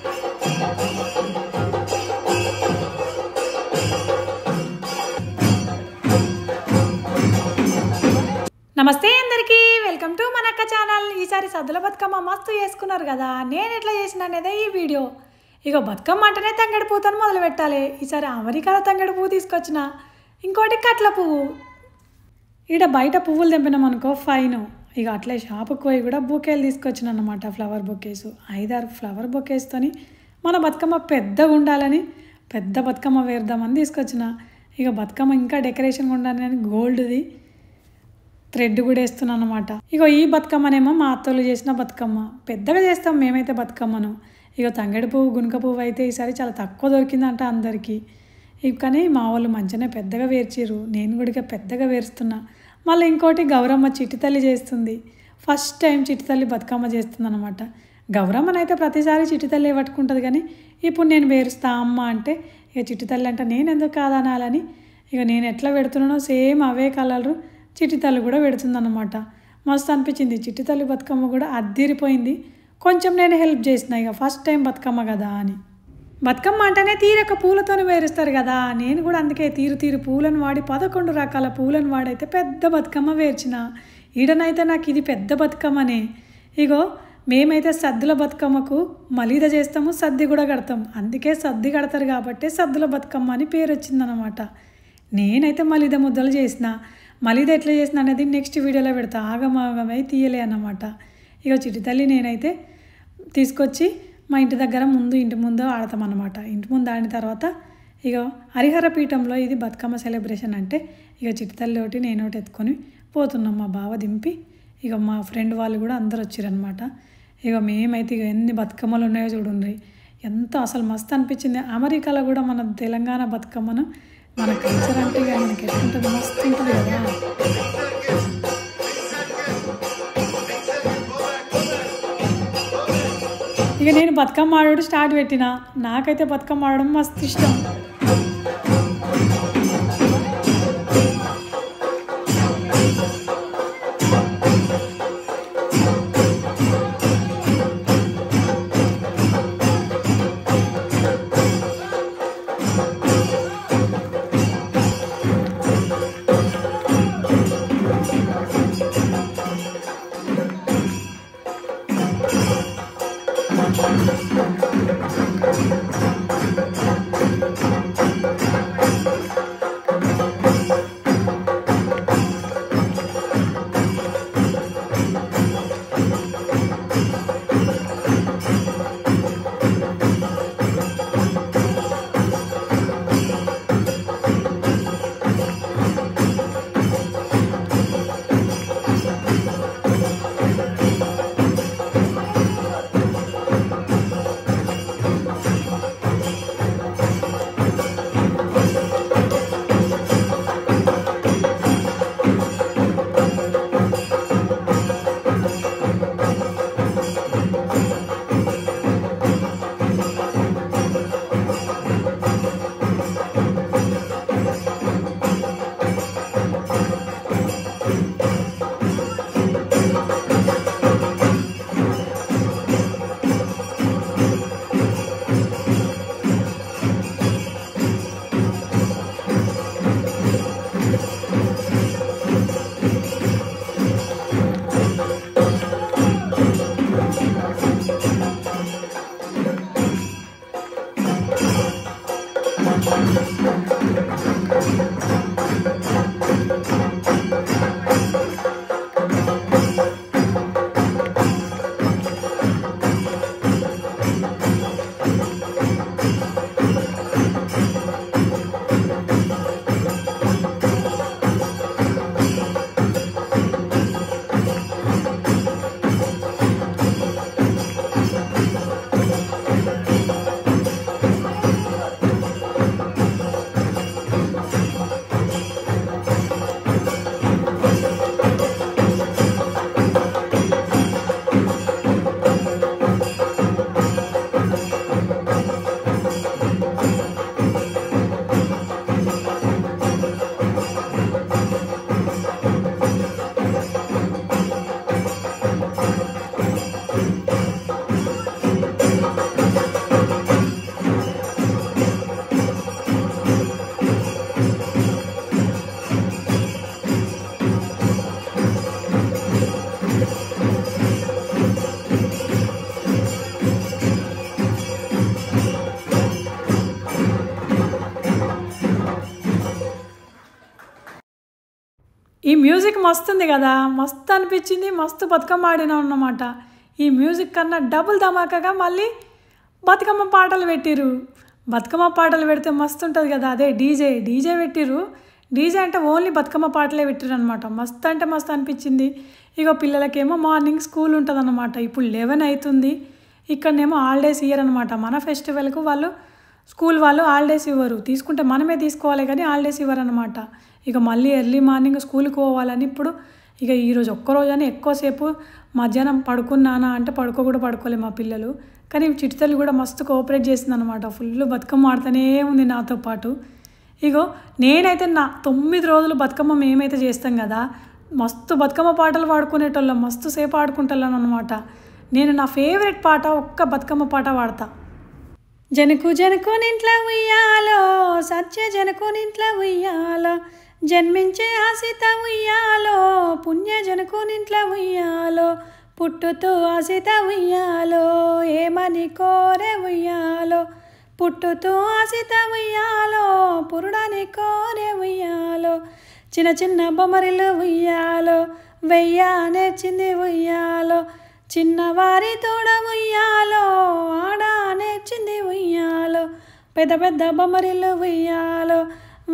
నమస్తే అందరికీ, welcome to మన అక్క ఛానల్. ఈసారి సద్దుల బతుకమ్మ మస్తు చేసుకున్నారు కదా. నేను ఎట్లా చేసిన అనేదే ఈ వీడియో. ఇక బతుకమ్మ అంటేనే తంగడి పూతను మొదలు పెట్టాలి. ఈసారి అమెరికాలో తంగడి పువ్వు తీసుకొచ్చిన, ఇంకోటి కట్ల పువ్వు. ఈడ బయట పువ్వులు తెంపినాం అనుకో ఫైన్. ఇక అట్లే షాపుకి పోయి కూడా బొకేలు తీసుకొచ్చిన అన్నమాట. ఫ్లవర్ బొకేసు 5-6 ఫ్లవర్ బొకేస్తోని మన బతుకమ్మ పెద్దగా ఉండాలని పెద్ద బతుకమ్మ వేద్దామని తీసుకొచ్చిన. ఇక బతుకమ్మ ఇంకా డెకరేషన్గా ఉండాలని గోల్డ్ది థ్రెడ్ కూడా వేస్తున్నాను అన్నమాట. ఇక ఈ బతుకమ్మనేమో మా అత్తలు చేసిన బతుకమ్మ. పెద్దగా చేస్తాం మేమైతే బతుకమ్మను. ఇక తంగడి పువ్వు గునుక పువ్వు అయితే ఈసారి చాలా తక్కువ దొరికిందంట అందరికీ. కానీ మా వాళ్ళు మంచిగానే పెద్దగా వేర్చిరు. నేను కూడా పెద్దగా వేరుస్తున్నా. మళ్ళీ ఇంకోటి గౌరమ్మ చిట్టి తల్లి చేస్తుంది. ఫస్ట్ టైం చిట్టి తల్లి బతుకమ్మ చేస్తుంది అనమాట. గౌరమ్మనైతే ప్రతిసారి చిట్టి తల్లి పట్టుకుంటుంది, కానీ ఇప్పుడు నేను వేరుస్తా అమ్మ అంటే ఇక చిట్టి తల్లి అంటే నేను ఎందుకు కాదనాలని ఇక నేను ఎట్లా పెడుతున్నానో సేమ్ అవే కలరు చిట్టి తల్లి కూడా పెడుతుందన్నమాట. మస్తు అనిపించింది. చిట్టి తల్లి బతుకమ్మ కూడా అద్దిరిపోయింది. కొంచెం నేను హెల్ప్ చేసిన, ఇక ఫస్ట్ టైం బతుకమ్మ కదా అని. బతుకమ్మ అంటేనే తీరొక పూలతోనే వేరుస్తారు కదా. నేను కూడా అందుకే తీరు పూలను వాడి 11 రకాల పూలను వాడైతే పెద్ద బతుకమ్మ వేర్చిన. ఈడనైతే నాకు ఇది పెద్ద బతుకమ్మనే. ఇగో మేమైతే సద్దుల బతుకమ్మకు మలీద చేస్తాము, సద్ది కూడా కడతాం. అందుకే సద్ది కడతారు కాబట్టి సద్దుల బతుకమ్మ అని పేరు వచ్చిందనమాట. నేనైతే మలీద ముద్దలు చేసిన. మలీద ఎట్లా చేసిన అనేది నెక్స్ట్ వీడియోలో పెడతా. ఆగమాగమై తీయలే అన్నమాట. ఇక చిట్టి తల్లి నేనైతే తీసుకొచ్చి మా ఇంటి దగ్గర ఇంటి ముందు ఆడతామన్నమాట. ఇంటి ముందు ఆడిన తర్వాత ఇక హరిహర పీఠంలో ఇది బతుకమ్మ సెలబ్రేషన్ అంటే ఇక చిట్టి తల్లి ఒకటి నేను ఒకటి ఎత్తుకొని పోతున్నాం. మా బావ దింపి ఇక మా ఫ్రెండ్ వాళ్ళు కూడా అందరు వచ్చారనమాట. ఇక మేమైతే ఇక ఎన్ని బతుకమ్మలు ఉన్నాయో చూడండి. ఎంత అసలు మస్తు అనిపించింది. అమెరికాలో కూడా మన తెలంగాణ బతుకమ్మను మన కల్చర్ అంటే ఇక మనకి ఎట్లుంటుంది, మస్తు ఉంటుంది కదా. ఇక నేను బతుకమ్మ ఆడడం స్టార్ట్ పెట్టిన. నాకైతే బతుకమ్మ ఆడడం మస్తు ఇష్టం. ఈ మ్యూజిక్ మస్తుంది కదా, మస్తు అనిపించింది. మస్తు బతుకమ్మ ఆడినాం అన్నమాట. ఈ మ్యూజిక్ కన్నా డబుల్ ధమాకాగా మళ్ళీ బతుకమ్మ పాటలు పెట్టిరు. బతుకమ్మ పాటలు పెడితే మస్తు ఉంటుంది కదా, అదే డీజే పెట్టిరు. డీజే అంటే ఓన్లీ బతుకమ్మ పాటలే పెట్టిరు అనమాట. మస్తు అంటే మస్తు అనిపించింది. ఇక పిల్లలకేమో మార్నింగ్ స్కూల్ ఉంటుంది అన్నమాట. ఇప్పుడు 11 అవుతుంది. ఇక్కడనేమో హాలిడేస్ ఇయ్యరనమాట. మన ఫెస్టివల్కు వాళ్ళు స్కూల్ వాళ్ళు హాలిడేస్ ఇవ్వరు, తీసుకుంటే మనమే తీసుకోవాలి కానీ హాలిడేస్ ఇవ్వరనమాట. ఇక మళ్ళీ ఎర్లీ మార్నింగ్ స్కూల్కి పోవాలని ఇప్పుడు ఇక ఈరోజు ఒక్కరోజని ఎక్కువసేపు మధ్యాహ్నం పడుకున్నానా అంటే పడుకోలే మా పిల్లలు. కానీ చిట్తల్లి కూడా మస్తు కోఆపరేట్ చేసింది అనమాట. ఫుల్ బతుకమ్మ ఆడుతూనే ఉంది నాతో పాటు. ఇగో నేనైతే 9 రోజులు బతుకమ్మ మేమైతే చేస్తాం కదా, మస్తు బతుకమ్మ పాటలు పాడుకునేటోళ్ళం, మస్తు సేపు ఆడుకుంటాను అనమాట. నేను నా ఫేవరెట్ పాట ఒక్క బతుకమ్మ పాట పాడతా. జనకునింట్లో ఉయ్యాలో, సత్య జనకునింట్లో ఉయ్యాలో, జన్మించే ఆశిత ఉయ్యాలో, పుణ్య జనకునింట్లో ఉయ్యాలో, పుట్టుతూ ఆశిత ఉయ్యాలో, ఏమని కోరే ఉయ్యాలో, పుట్టుతూ ఆశిత ఉయ్యాలో, పురుడని కోరే ఉయ్యాలో, చిన్న చిన్న బొమ్మరిలు ఉయ్యాలో, వెయ్య నేర్చింది ఉయ్యాలో, చిన్నవారి తోడ ఉయ్యాలో, ఆడ నేర్చింది ఉయ్యాలో, పెద్ద పెద్ద బొమ్మరిలు ఉయ్యాలో,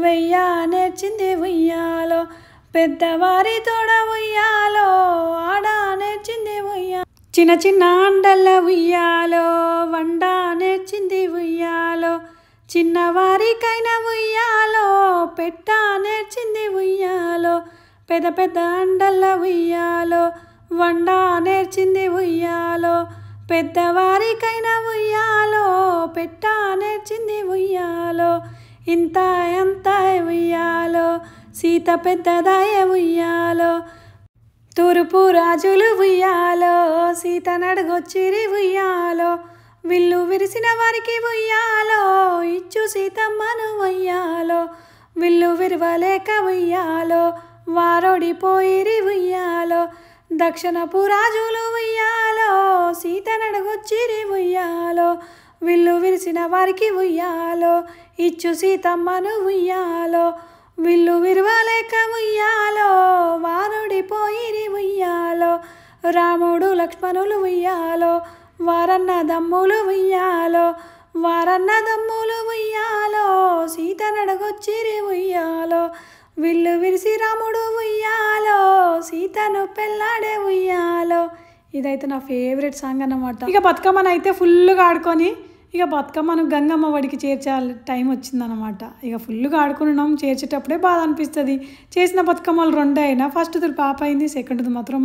వెయ్య నేర్చింది ఉయ్యాలో, పెద్దవారి తోడ ఉయ్యాలో, ఆడ నేర్చింది ఉయ్యాలో, చిన్న చిన్న అండల్ల ఉయ్యాలో, వండ నేర్చింది ఉయ్యాలో, చిన్నవారికైనా ఉయ్యాలో, పెట్ట నేర్చింది ఉయ్యాలో, పెద్ద పెద్ద అండల్ల ఉయ్యాలో, వండ నేర్చింది ఉయ్యాలో, పెద్దవారికైనా ఉయ్యాలో, పెట్ట నేర్చింది ఉయ్యాలో, ఇంత ఎంత ఉయ్యాలో, సీత పెద్దదాయ ఉయ్యాలో, తూర్పు రాజులు ఉయ్యాలో, సీత నడుగొచ్చిరి ఉయ్యాలో, విల్లు విరిసిన వారికి ఉయ్యాలో, ఇచ్చు సీతమ్మను ఉయ్యాలో, విల్లు విరవలేక ఉయ్యాలో, వారోడిపోయిరి ఉయ్యాలో, దక్షిణపు రాజులు ఉయ్యాలో, సీత నడుగొచ్చిరి ఉయ్యాలో, విల్లు విరిసిన వారికి ఉయ్యాలో, ఇచ్చు సీతమ్మను ఉయ్యాలో, విల్లు విరవలేక ఉయ్యాలో, వారుడిపోయిరి ఉయ్యాలో, రాముడు లక్ష్మణులు ఉయ్యాలో, వారన్న దమ్ములు ఉయ్యాలో, వారన్న దమ్ములు ఉయ్యాలో, సీత నడగొచ్చిరి ఉయ్యాలో, విల్లు విరిసి రాముడు ఉయ్యాలో, సీతను పెళ్ళాడే ఉయ్యాలో. ఇదైతే నా ఫేవరెట్ సాంగ్ అన్నమాట. ఇక బతుకమ్మను అయితే ఫుల్గా ఆడుకొని ఇక బతుకమ్మను గంగమ్మ ఒడికి చేర్చాలి టైం వచ్చిందనమాట. ఇక ఫుల్గా ఆడుకున్నాం. చేర్చేటప్పుడే బాధ అనిపిస్తుంది. చేసిన బతుకమ్మలు 2 అయినా ఫస్ట్ది పాప అయింది, సెకండ్ది మాత్రం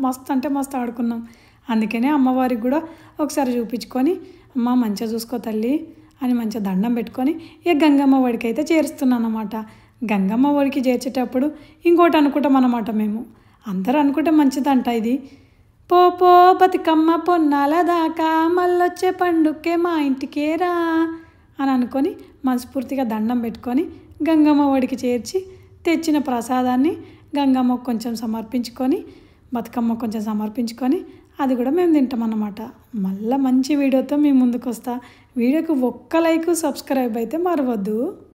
మస్తు అంటే మస్తు ఆడుకున్నాం. అందుకనే అమ్మవారికి కూడా ఒకసారి చూపించుకొని అమ్మ మంచిగా చూసుకో తల్లి అని మంచిగా దండం పెట్టుకొని ఇక గంగమ్మ ఒడికి అయితే చేరుస్తున్నాను అన్నమాట. గంగమ్మ ఒడికి చేర్చేటప్పుడు ఇంకోటి అనుకుంటాం అన్నమాట. మేము అందరూ అనుకుంటే మంచిదంట ఇది. పో బతుకమ్మ పొన్నాల దాకా మళ్ళొచ్చే పండుక్కే మా ఇంటికే రా అని అనుకొని మనస్ఫూర్తిగా దండం పెట్టుకొని గంగమ్మ ఒడికి చేర్చి తెచ్చిన ప్రసాదాన్ని గంగమ్మకు కొంచెం సమర్పించుకొని బతుకమ్మ కొంచెం సమర్పించుకొని అది కూడా మేము తింటామన్నమాట. మళ్ళీ మంచి వీడియోతో మీ ముందుకు వస్తా. వీడియోకి ఒక్క లైక్ సబ్స్క్రైబ్ అయితే మరవద్దు.